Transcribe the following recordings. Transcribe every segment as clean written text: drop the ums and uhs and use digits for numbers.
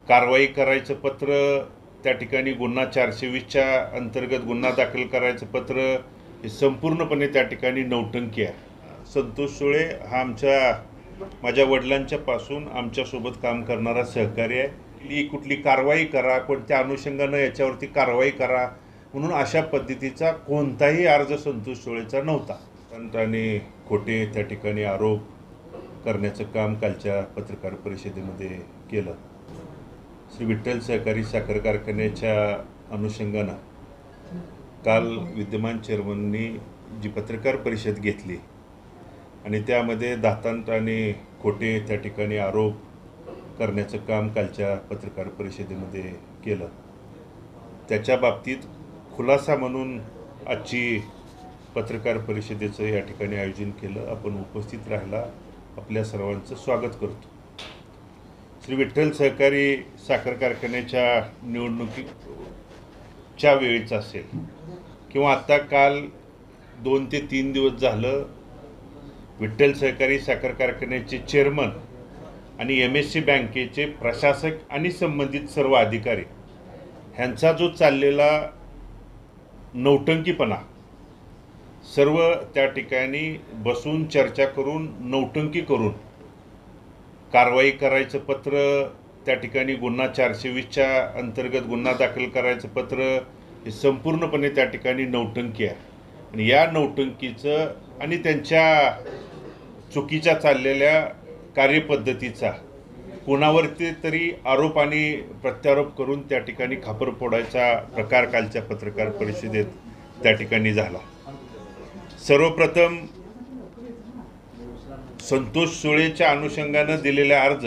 कारवाई करायचं पत्र, त्या ठिकाणी गुन्हा 420च्या अंतर्गत गुन्हा दाखल करायचं पत्र हे संपूर्णपणे त्या ठिकाणी नौटंकी आहे। संतोष सुळे हा माझ्या वडिलांच्या पासून आमच्यासोबत काम करणारा सहकारी आहे। कुठली कारवाई करा, कोणत्या अनुषंगानं याच्यावरती कारवाई करा म्हणून अशा पद्धतीचा कोणताही अर्ज संतोष सुळेचा नव्हता। आणि खोटे त्या ठिकाणी आरोप करण्याचं काम कालच्या पत्रकार परिषदेमध्ये केलं। श्री विठ्ठल सहकारी साखर कारखान्याच्या अनुषंगानं काल विद्यमान चेअरमननी जी पत्रकार परिषद घेतली आणि त्यामध्ये दातांत आणि खोटे त्या ठिकाणी आरोप करण्याचं काम कालच्या पत्रकार परिषदेमध्ये केलं। त्याच्या बाबतीत खुलासा म्हणून आजची पत्रकार परिषदेचं या ठिकाणी आयोजन केलं। आपण उपस्थित राहिला आपल्या सर्वांचं स्वागत करतो। श्री विठ्ठल सहकारी साखर कारखान्याच्या निवडणुकीच्या वेळीच असेल किंवा आता काल 2 ते 3 दिवस झालं विठ्ठल सहकारी साखर कारखान्याचे चेअरमन आणि MSC बँकेचे प्रशासक आणि संबंधित सर्व अधिकारी ह्यांचा जो चाललेला नौटंकीपणा, सर्व त्या ठिकाणी बसून चर्चा करून नौटंकी करून कारवाई करायचं पत्र, त्या ठिकाणी गुन्हा 420च्या अंतर्गत गुन्हा दाखल करायचं पत्र हे संपूर्णपणे त्या ठिकाणी नौटंकी आहे। आणि या नौटंकीचं आणि त्यांच्या चुकीच्या चाललेल्या कार्यपद्धतीचा कोणावरती तरी आरोप आणि प्रत्यारोप करून त्या ठिकाणी खापर फोडायचा प्रकार कालच्या पत्रकार परिषदेत त्या ठिकाणी झाला। सर्वप्रथम संतोष सुळेच्या अनुषंगानं दिलेला अर्ज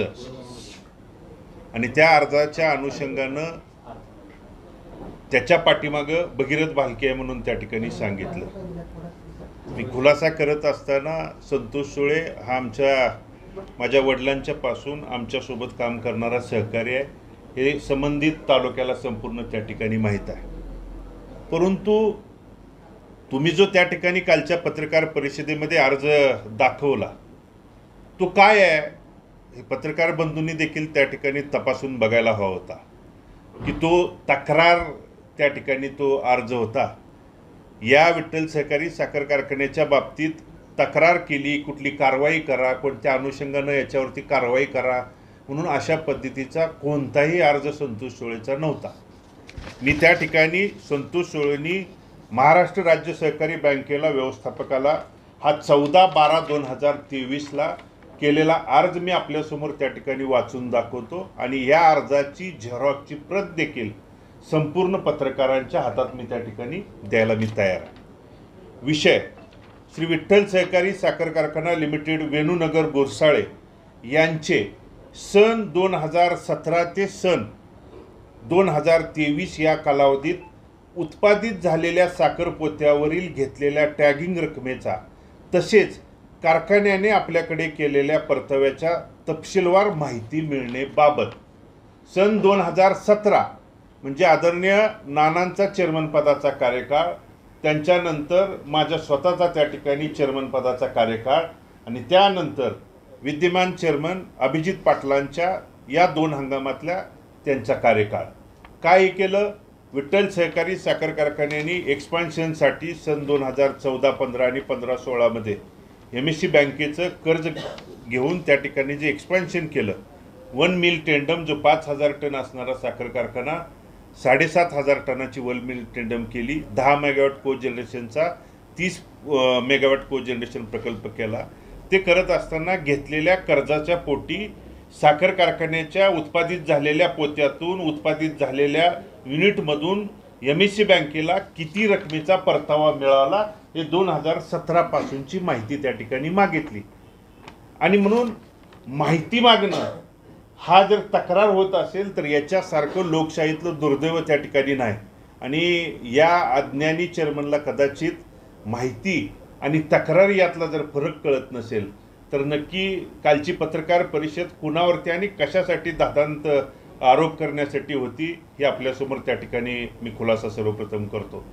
आणि त्या अर्जाच्या अनुषंगानं त्याच्या पाठीमागं भगीरथ भालके आहे म्हणून त्या ठिकाणी सांगितलं। मी खुलासा करत असताना संतोष सुळे हा माझ्या वडिलांच्या पासून आमच्यासोबत काम करणारा सहकारी आहे, हे संबंधित तालुक्याला संपूर्ण त्या ठिकाणी माहीत आहे। परंतु तुम्ही जो त्या ठिकाणी कालच्या पत्रकार परिषदेमध्ये अर्ज दाखवला तो काय आहे हे पत्रकार बंधूंनी देखील त्या ठिकाणी तपासून बघायला हवा होता की तो तक्रार त्या ठिकाणी तो अर्ज होता। या विठ्ठल सहकारी साखर कारखान्याच्या बाबतीत तक्रार केली, कुठली कारवाई करा, कोणत्या अनुषंगानं याच्यावरती कारवाई करा म्हणून अशा पद्धतीचा कोणताही अर्ज संतोष सुळेचा नव्हता। मी त्या ठिकाणी संतोष सुळेंनी महाराष्ट्र राज्य सहकारी बँकेला व्यवस्थापकाला हा 14/12/2023ला केलेला अर्ज मी आपल्यासमोर त्या ठिकाणी वाचून दाखवतो आणि या अर्जाची झेरॉक्सची प्रत देखील संपूर्ण पत्रकारांच्या हातात मी त्या ठिकाणी द्यायला मी तयार आहे। विषय श्री विठ्ठल सहकारी साखर कारखाना लिमिटेड वेणूनगर गोरसाळे यांचे सन 2017 ते सन 2023 या कालावधीत उत्पादित झालेल्या साखर पोत्यावरील घेतलेल्या टॅगिंग रकमेचा तसेच कारखान्याने आपल्याकडे केलेल्या परताव्याच्या तपशीलवार माहिती मिळण्याबाबत सन 2017 म्हणजे आदरणीय नानांचा चेअरमन पदाचा कार्यकाळ, त्यांच्यानंतर माझ्या स्वतःचा त्या ठिकाणी चेअरमन पदाचा कार्यकाळ आणि त्यानंतर विद्यमान चेअरमन अभिजित पाटलांच्या या 2 हंगामातल्या त्यांचा कार्यकाळ काय केलं। विठ्ठल सहकारी साखर कारखान्याने एक्सपान्शनसाठी सन 2014-15 आणि 15-16 मध्ये MSC बँकेचं कर्ज घेऊन त्या ठिकाणी जे एक्सपान्शन केलं, 1 मिल टेंडम जो 5000 टन असणारा साखर कारखाना 7500 टनाची 1 मिल टेंडम केली, 10 मेगावॅट को जनरेशनचा 30 मेगावॅट को जनरेशन प्रकल्प केला। ते करत असताना घेतलेल्या कर्जाच्या पोटी साखर कारखान्याच्या उत्पादित झालेल्या पोत्यातून उत्पादित झालेल्या युनिटमधून MSC बँकेला किती रकमेचा परतावा मिळाला हे 2017 पासूनची माहिती त्या ठिकाणी मागितली। आणि म्हणून माहिती मागणं हा जर तक्रार होत असेल तर याच्यासारखं लोकशाहीतलं दुर्दैव त्या ठिकाणी नाही। आणि या अज्ञानी चेअरमनला कदाचित माहिती आणि तक्रार यातला जर फरक कळत नसेल तर नक्की कालची पत्रकार परिषद कुणावरती आणि कशासाठी दादांत आरोप करण्यासाठी होती हे आपल्यासमोर त्या ठिकाणी मी खुलासा सर्वप्रथम करतो।